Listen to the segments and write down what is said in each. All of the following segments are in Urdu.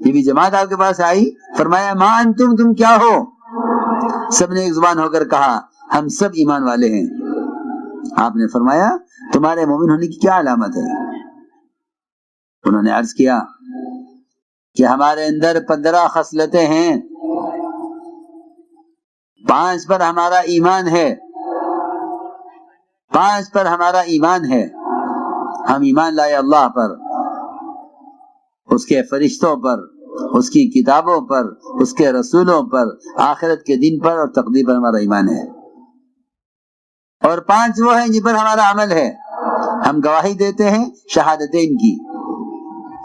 یہ بھی جماعت آپ کے پاس آئی، فرمایا ما انتم، تم کیا ہو؟ سب نے ایک زبان ہو کر کہا ہم سب ایمان والے ہیں۔ آپ نے فرمایا تمہارے مومن ہونے کی کیا علامت ہے؟ انہوں نے عرض کیا کہ ہمارے اندر 15 خصلتیں ہیں، 5 پر ہمارا ایمان ہے، 5 پر ہمارا ایمان ہے۔ ہم ایمان لائے اللہ پر، اس کے فرشتوں پر، اس کی کتابوں پر، اس کے رسولوں پر، آخرت کے دن پر اور تقدیر پر ہمارا ایمان ہے۔ اور 5 وہ ہیں جن پر ہمارا عمل ہے۔ ہم گواہی دیتے ہیں شہادتین کی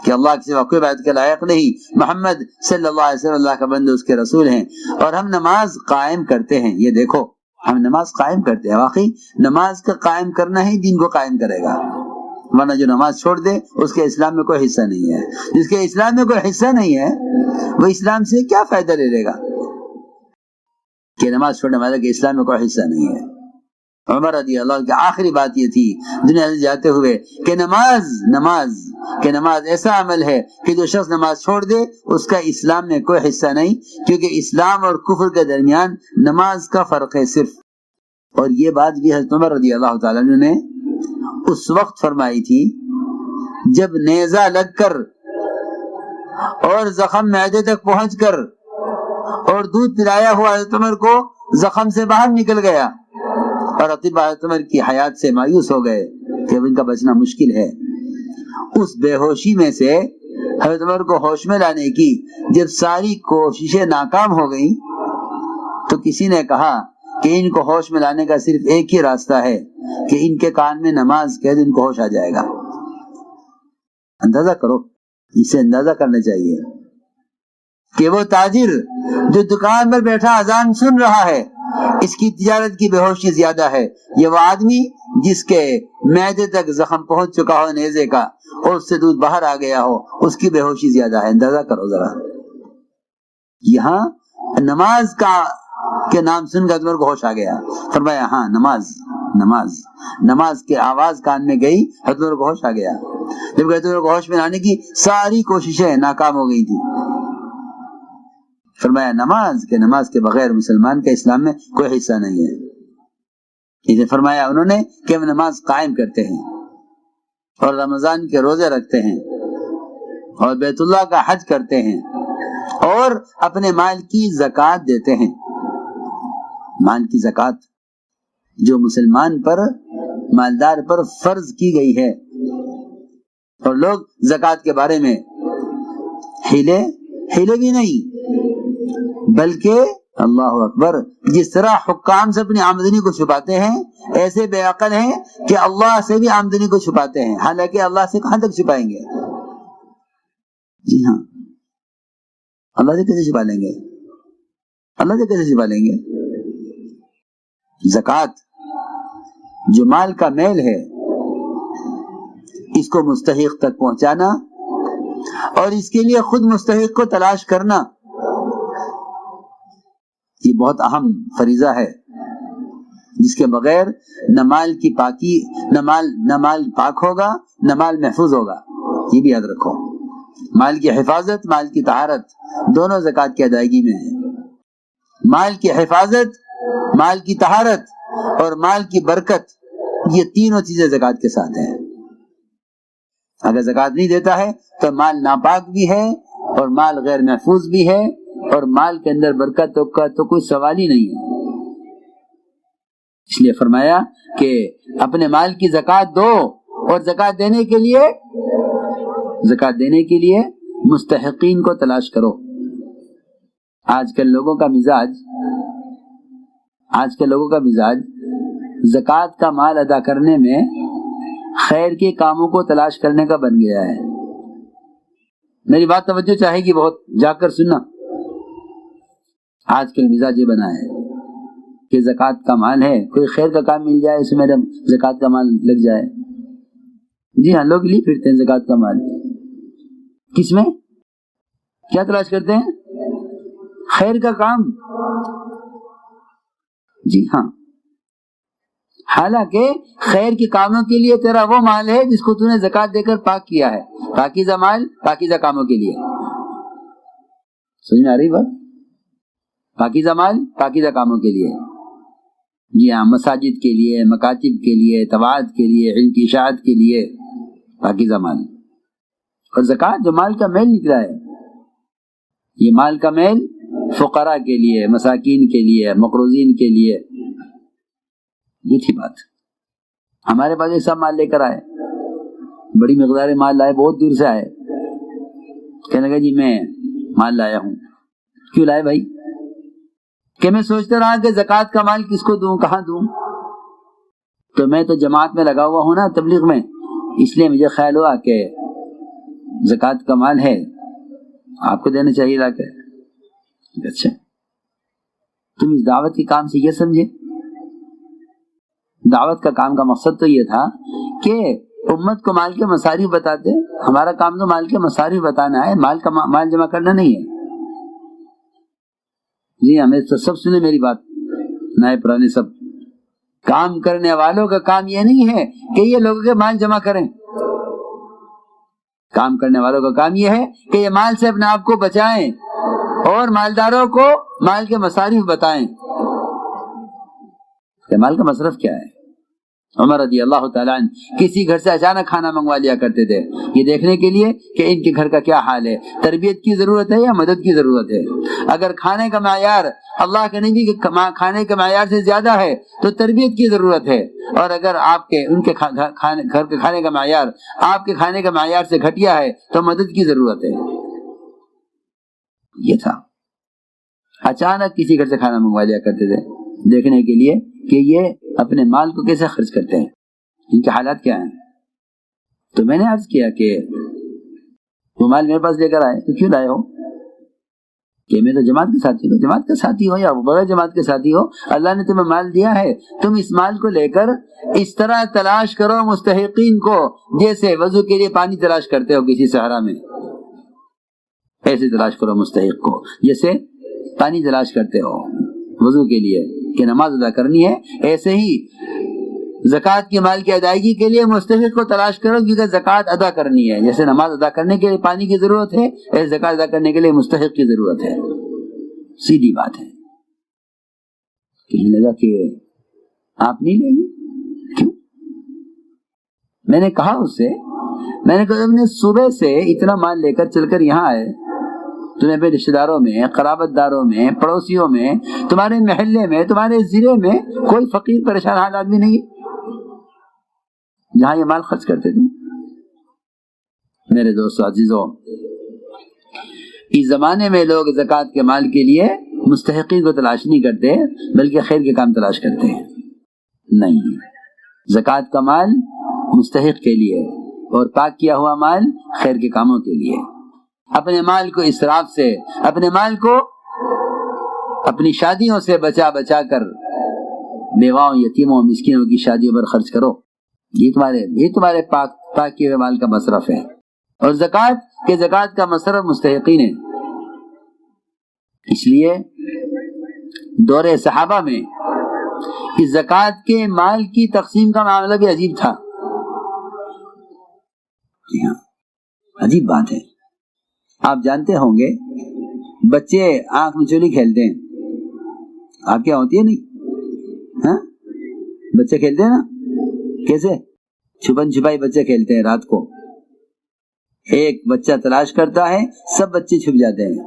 کہ اللہ کے سوا کوئی عبادت کے لائق نہیں، محمد صلی اللہ علیہ وسلم اللہ کا بندہ، اس کے رسول ہیں، اور ہم نماز قائم کرتے ہیں۔ یہ دیکھو ہم نماز قائم کرتے ہیں، واقعی نماز کا قائم کرنا ہی دین کو قائم کرے گا، ورنہ جو نماز چھوڑ دے اس کے اسلام میں کوئی حصہ نہیں ہے۔ جس کے اسلام میں کوئی حصہ نہیں ہے وہ اسلام سے کیا فائدہ لے لے گا کہ نماز چھوڑنے والے کے اسلام میں کوئی حصہ نہیں ہے۔ عمر رضی اللہ عنہ کی آخری بات یہ تھی دنیا سے جاتے ہوئے کہ نماز ایسا عمل ہے کہ جو شخص نماز چھوڑ دے اس کا اسلام میں کوئی حصہ نہیں، کیونکہ اسلام اور کفر کے درمیان نماز کا فرق ہے صرف۔ اور یہ بات بھی حضرت عمر رضی اللہ تعالیٰ عنہ نے اس وقت فرمائی تھی جب نیزہ لگ کر اور زخم معدے تک پہنچ کر اور دودھ پلایا ہوا حضرت عمر کو زخم سے باہر نکل گیا، اور اطباء حضرت عمر کی حیات سے مایوس ہو گئے کہ اب ان کا بچنا مشکل ہے۔ اس بے ہوشی میں سے حضرت عمر کو ہوش میں لانے کی جب ساری کوششیں ناکام ہو گئیں تو کسی نے کہا کہ ان کو ہوش میں لانے کا صرف ایک ہی راستہ ہے کہ ان کے کان میں نماز کہہ دو، ان کو ہوش آ جائے گا۔ اندازہ کرو، اسے اندازہ کرنا چاہیے کہ وہ تاجر جو دکان پر بیٹھا اذان سن رہا ہے اس کی تجارت کی بے ہوشی زیادہ ہے، یہ وہ آدمی جس کے معدے تک زخم پہنچ چکا ہو نیزے کا اور اس سے دودھ باہر آ گیا ہو، اس کی بے ہوشی زیادہ ہے۔ اندازہ کرو ذرا۔ یہاں نماز کا کے نام سن کر عمر کو ہوش آ گیا، فرمایا ہاں نماز کے آواز کان میں گئی، حضرت عمر کو ہوش آ گیا۔ جب حضرت عمر کو ہوش میں لانے کی ساری کوششیں ناکام ہو گئی تھی، فرمایا نماز کے بغیر مسلمان کا اسلام میں کوئی حصہ نہیں ہے۔ اسے فرمایا انہوں نے کہ ہم نماز قائم کرتے ہیں اور رمضان کے روزے رکھتے ہیں اور بیت اللہ کا حج کرتے ہیں اور اپنے مال کی زکوٰۃ دیتے ہیں۔ مال کی زکوٰۃ جو مسلمان پر، مالدار پر فرض کی گئی ہے، اور لوگ زکوٰۃ کے بارے میں ہیلے بھی نہیں، بلکہ اللہ اکبر جس طرح حکام سے اپنی آمدنی کو چھپاتے ہیں ایسے بے عقل ہیں کہ اللہ سے بھی آمدنی کو چھپاتے ہیں، حالانکہ اللہ سے کہاں تک چھپائیں گے؟ جی ہاں، اللہ سے کیسے چھپا لیں گے؟ اللہ سے کیسے چھپا لیں گے؟ زکوٰۃ جو مال کا میل ہے اس کو مستحق تک پہنچانا اور اس کے لیے خود مستحق کو تلاش کرنا، یہ بہت اہم فریضہ ہے جس کے بغیر نہ مال کی پاکی، نہ مال پاک ہوگا، نہ مال محفوظ ہوگا۔ یہ بھی یاد رکھو، مال کی حفاظت، مال کی طہارت دونوں زکوٰۃ کی ادائیگی میں ہے۔ مال کی حفاظت، مال کی طہارت اور مال کی برکت، یہ تینوں چیزیں زکوٰۃ کے ساتھ ہیں۔ اگر زکوٰۃ نہیں دیتا ہے تو مال ناپاک بھی ہے اور مال غیر محفوظ بھی ہے، اور مال کے اندر برکت کا تو کوئی سوال ہی نہیں ہے۔ اس لیے فرمایا کہ اپنے مال کی زکوٰۃ دو، اور زکوٰۃ دینے کے لیے مستحقین کو تلاش کرو۔ آج کل لوگوں کا مزاج زکوٰۃ کا مال ادا کرنے میں خیر کے کاموں کو تلاش کرنے کا بن گیا ہے۔ میری بات توجہ چاہے گی، بہت جا کر سننا۔ آج کل مزاج یہ بنا ہے کہ زکوٰۃ کا مال ہے، کوئی خیر کا کام مل جائے اس میں زکوٰۃ کا مال لگ جائے۔ جی ہاں، لوگ لی پھرتے ہیں زکوٰۃ کا مال۔ کس میں کیا تلاش کرتے ہیں؟ خیر کا کام۔ جی ہاں، حالانکہ خیر کے کاموں کے لیے تیرا وہ مال ہے جس کو تو نے زکوٰۃ دے کر پاک کیا ہے۔ پاکیزہ مال پاکیزہ کاموں کے لیے، سمجھ میں آ رہی بات؟ پاکیزہ مال پاکیزہ کاموں کے لیے، جی ہاں، مساجد کے لیے، مکاتب کے لیے، طباعت کے لیے، علم کی اشاعت کے لیے پاکیزہ مال۔ اور زکوٰۃ جو مال کا میل نکلا ہے، یہ مال کا میل فقراء کے لیے، مساکین کے لیے، مقروضین کے لیے، یہ تھی بات۔ ہمارے پاس ایک سب مال لے کر آئے، بڑی مقدار مال لائے، بہت دور سے آئے، کہنے لگا جی میں مال لایا ہوں۔ کیوں لائے بھائی؟ کہ میں سوچتا رہا کہ زکوٰۃ کا مال کس کو دوں، کہاں دوں، تو میں تو جماعت میں لگا ہوا ہوں نا، تبلیغ میں، اس لیے مجھے خیال ہوا کہ زکوٰۃ کا مال ہے، آپ کو دینا چاہیے لا کے۔ اچھا، تم اس دعوت کے کام سے یہ سمجھے؟ دعوت کا کام کا مقصد تو یہ تھا کہ امت کو مال کے مصارف بتاتے، ہمارا کام تو مال کے مصارف بتانا ہے، مال جمع کرنا نہیں ہے۔ جی ہمیں تو سب سنے میری بات، نئے پرانے سب۔ کام کرنے والوں کا کام یہ نہیں ہے کہ یہ لوگوں کے مال جمع کریں، کام کرنے والوں کا کام یہ ہے کہ یہ مال سے اپنے آپ کو بچائیں اور مالداروں کو مال کے مصارف بتائیں کہ مال کا مصرف کیا ہے۔ عمر رضی اللہ تعالیٰ عنہ کسی گھر سے اچانک کھانا منگوا لیا کرتے تھے، یہ دیکھنے کے لیے کہ ان کے گھر کا کیا حال ہے، تربیت کی ضرورت ہے یا مدد کی ضرورت ہے۔ اگر کھانے کا معیار اللہ کے نبی کے کھانے کے معیار سے زیادہ ہے تو تربیت کی ضرورت ہے، اور اگر آپ کے ان کے گھر کے کھانے کا معیار آپ کے کھانے کے معیار سے گھٹیا ہے تو مدد کی ضرورت ہے۔ یہ تھا، اچانک کسی گھر سے کھانا منگوا لیا کرتے تھے دیکھنے کے لیے کہ یہ اپنے مال کو کیسے خرچ کرتے ہیں، ان کے حالات کیا ہیں۔ تو میں نے عرض کیا کہ وہ مال میرے پاس لے کر آئے تو کیوں لائے ہو؟ کہ میں تو جماعت کے ساتھی ہوں، جماعت کے ساتھی ہو یا بغیر جماعت کے ساتھی ہو، اللہ نے تمہیں مال دیا ہے، تم اس مال کو لے کر اس طرح تلاش کرو مستحقین کو، جیسے وضو کے لیے پانی تلاش کرتے ہو کسی صحرا میں، ایسے تلاش کرو مستحق کو، جیسے پانی تلاش کرتے ہو وضو کے لیے کہ نماز ادا کرنی ہے، ایسے ہی زکوٰۃ کے مال کی ادائیگی کے لیے مستحق کو تلاش کرو، کیونکہ زکوٰۃ ادا کرنی ہے، جیسے نماز ادا کرنے کے لیے پانی کی ضرورت ہے، ایسے زکوٰۃ ادا کرنے کے لیے مستحق کی ضرورت ہے۔ سیدھی بات ہے۔ کہنے لگا کہ آپ نہیں لیں گے؟ کیوں؟ میں نے کہا اس سے، میں نے کہا تم نے صبح سے اتنا مال لے کر چل کر یہاں آئے، تمہیں اپنے رشتے داروں میں، قرابت داروں میں، پڑوسیوں میں، تمہارے محلے میں، تمہارے ضلع میں کوئی فقیر پریشان حال آدمی نہیں ہے جہاں یہ مال خرچ کرتے تھے؟ میرے دوستو عزیزو، اس زمانے میں لوگ زکوٰۃ کے مال کے لیے مستحقین کو تلاش نہیں کرتے بلکہ خیر کے کام تلاش کرتے ہیں۔ نہیں، زکوٰۃ کا مال مستحق کے لیے اور پاک کیا ہوا مال خیر کے کاموں کے لیے۔ اپنے مال کو اسراف سے، اپنے مال کو اپنی شادیوں سے بچا بچا کر بیواؤں، یتیموں، مسکینوں کی شادیوں پر خرچ کرو، یہ تمہارے پاک کیے ہوئے مال کا مصرف ہے۔ اور زکوٰۃ کا مصرف مستحقین ہے۔ اس لیے دور صحابہ میں اس زکوٰۃ کے مال کی تقسیم کا معاملہ بھی عجیب تھا۔ جی ہاں، عجیب بات ہے۔ آپ جانتے ہوں گے بچے آنکھ مچولی کھیلتے ہیں، آپ کیا ہوتی ہے نہیں؟ ہاں، بچے کھیلتے ہیں نا، کیسے؟ چھپن چھپائی بچے کھیلتے ہیں رات کو، ایک بچہ تلاش کرتا ہے، سب بچے چھپ جاتے ہیں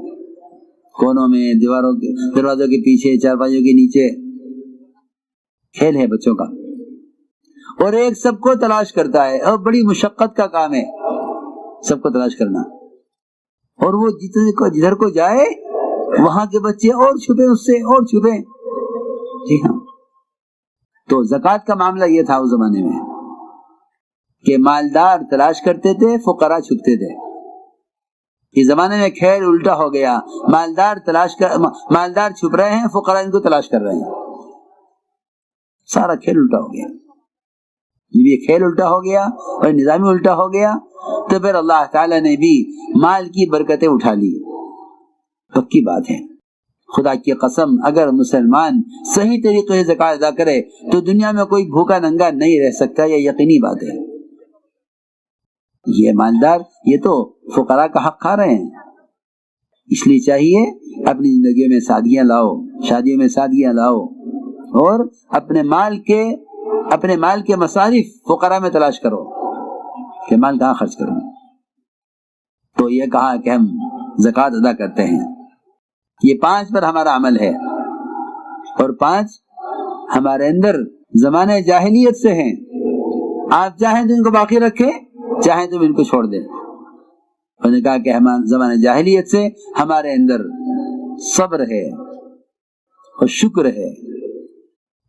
کونوں میں، دیواروں کے، دروازوں کے پیچھے، چارپائیوں کے نیچے۔ کھیل ہے بچوں کا، اور ایک سب کو تلاش کرتا ہے، اور بڑی مشقت کا کام ہے سب کو تلاش کرنا، اور وہ جدھر کو جائے وہاں کے بچے اور چھپے اس سے اور چھپے۔ جی ہاں، تو زکوٰۃ کا معاملہ یہ تھا اس زمانے میں کہ مالدار تلاش کرتے تھے، فقراء چھپتے تھے۔ اس زمانے میں کھیل الٹا ہو گیا، مالدار چھپ رہے ہیں، فقراء ان کو تلاش کر رہے ہیں، سارا کھیل الٹا ہو گیا۔ جب یہ کھیل الٹا ہو گیا اور نظام الٹا ہو گیا تو پھر اللہ تعالی نے بھی مال کی برکتیں اٹھا لی۔ پکی بات ہے، خدا کی قسم، اگر مسلمان صحیح طریقے سے زکوٰۃ ادا کرے تو دنیا میں کوئی بھوکا ننگا نہیں رہ سکتا، یہ یقینی بات ہے۔ یہ مالدار یہ تو فقراء کا حق کھا رہے ہیں، اس لیے چاہیے اپنی زندگیوں میں سادگیاں لاؤ، شادیوں میں سادگیاں لاؤ، اور اپنے مال کے مصارف فقراء میں تلاش کرو کہ مال کہاں خرچ کروں۔ تو یہ کہا کہ ہم زکوٰۃ ادا کرتے ہیں، یہ 5 پر ہمارا عمل ہے، اور 5 ہمارے اندر زمانہ جاہلیت سے ہیں۔ آپ چاہیں تو ان کو باقی رکھیں، چاہیں تو ان کو چھوڑ دیں۔ انہوں نے کہا کہ زمانہ جاہلیت سے ہمارے اندر صبر ہے اور شکر ہے،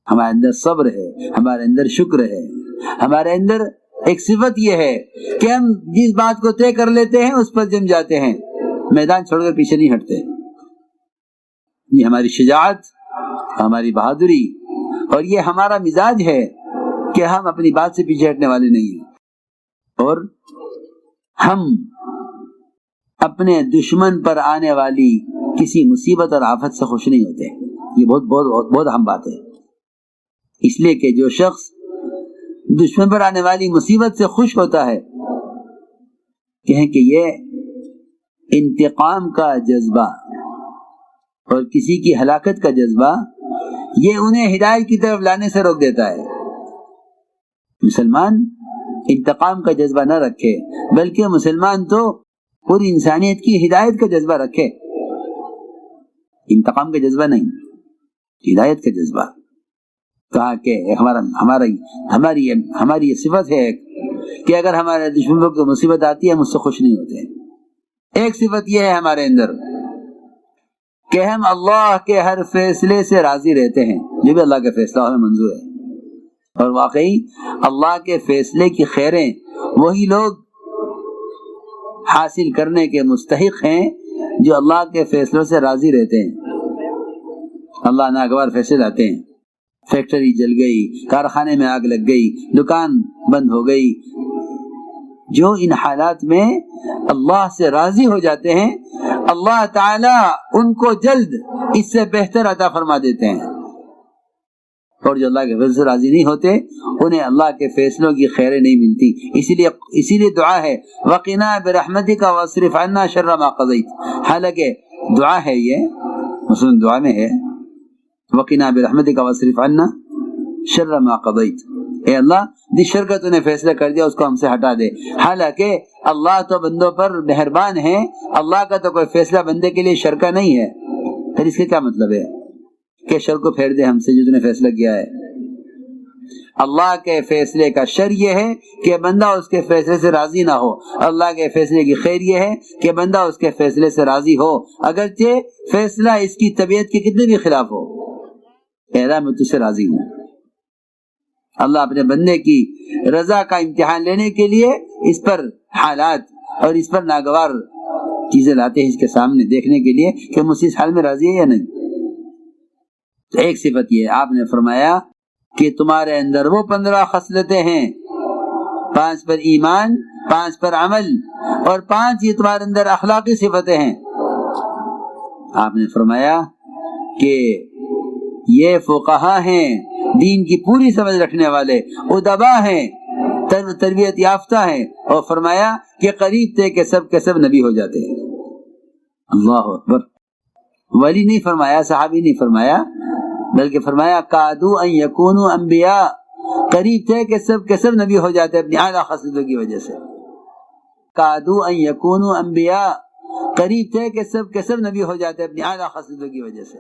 ہمارے اندر صبر ہے، ہمارے اندر شکر ہے، ہمارے اندر ایک صفت یہ ہے کہ ہم جس بات کو طے کر لیتے ہیں اس پر جم جاتے ہیں، میدان چھوڑ کر پیچھے نہیں ہٹتے۔ یہ ہماری شجاعت، ہماری بہادری، اور یہ ہمارا مزاج ہے کہ ہم اپنی بات سے پیچھے ہٹنے والے نہیں ہیں، اور ہم اپنے دشمن پر آنے والی کسی مصیبت اور آفت سے خوش نہیں ہوتے۔ یہ بہت بہت بہت بہت اہم بات ہے، اس لیے کہ جو شخص دشمن پر آنے والی مصیبت سے خوش ہوتا ہے، کہیں کہ یہ انتقام کا جذبہ اور کسی کی ہلاکت کا جذبہ، یہ انہیں ہدایت کی طرف لانے سے روک دیتا ہے۔ مسلمان انتقام کا جذبہ نہ رکھے، بلکہ مسلمان تو پوری انسانیت کی ہدایت کا جذبہ رکھے، انتقام کا جذبہ نہیں، ہدایت کا جذبہ۔ کہا کہ ہماری یہ صفت ہے کہ اگر ہمارے دشمنوں کو مصیبت آتی ہے، مجھ سے خوش نہیں ہوتے۔ ایک صفت یہ ہے ہمارے اندر کہ ہم اللہ کے ہر فیصلے سے راضی رہتے ہیں، جو بھی اللہ کا فیصلہ ہمیں منظور ہے، اور واقعی اللہ کے فیصلے کی خیریں وہی لوگ حاصل کرنے کے مستحق ہیں جو اللہ کے فیصلوں سے راضی رہتے ہیں۔ اللہ ناگوار فیصلے لاتے ہیں، فیکٹری جل گئی، کارخانے میں آگ لگ گئی، دکان بند ہو گئی، جو ان حالات میں اللہ سے راضی ہو جاتے ہیں، اللہ تعالی ان کو جلد اس سے بہتر عطا فرما دیتے ہیں، اور جو اللہ کے فیصلے سے راضی نہیں ہوتے انہیں اللہ کے فیصلوں کی خیریں نہیں ملتی۔ اسی لیے دعا ہے وَقِنَا بِرَحْمَتِكَ وَاصْرِفْ عَنَّا شَرَّ مَا قَضَيْتَ، حالانکہ دعا ہے، یہ مثلا دعا میں ہے وَقِنَا بِرَحْمَتِكَ وَاصْرِفْ عَنَّا شَرَّ مَا قَضَيْتَ، اے اللہ جس شر کا تو نے فیصلہ کر دیا اس کو ہم سے ہٹا دے۔ حالانکہ اللہ تو بندوں پر مہربان ہے، اللہ کا تو کوئی فیصلہ بندے کے لیے شر کا نہیں ہے، پھر اس کے کیا مطلب ہے کہ شر کو پھیر دے ہم سے جو تو نے فیصلہ کیا ہے۔ اللہ کے فیصلے کا شر یہ ہے کہ بندہ اس کے فیصلے سے راضی نہ ہو، اللہ کے فیصلے کی خیر یہ ہے کہ بندہ اس کے فیصلے سے راضی ہو، اگرچہ فیصلہ اس کی طبیعت کے کتنے بھی خلاف ہو۔ اے اللہ میں تجھ سے راضی ہوں۔ اللہ اپنے بندے کی رضا کا امتحان لینے کے لیے اس پر حالات اور اس پر ناگوار چیزیں لاتے ہیں اس کے سامنے دیکھنے کے لیے کہ مجھ سے اس حال میں راضی ہے یا نہیں۔ تو ایک صفت یہ آپ نے فرمایا کہ تمہارے اندر وہ 15 خصلتیں ہیں، 5 پر ایمان، 5 پر عمل، اور 5 یہ تمہارے اندر اخلاقی صفتیں ہیں۔ آپ نے فرمایا کہ یہ فقہا ہیں، دین کی پوری سمجھ رکھنے والے، ادبا ہیں، تربیت یافتہ ہیں، اور فرمایا کہ قریب تھے کہ سب کے سب نبی ہو جاتے ہیں۔ اللہ اکبر۔ ولی نہیں فرمایا، صحابی نہیں فرمایا، بلکہ فرمایا کادو ان یکونوا انبیاء، قریب تھے کہ سب کے سب نبی ہو جاتے اپنی اعلیٰ خصلتوں کی وجہ سے۔ کادو ان یکونوا انبیاء، قریب تھے کہ سب کے سب نبی ہو جاتے اپنی اعلیٰ خصلتوں کی وجہ سے۔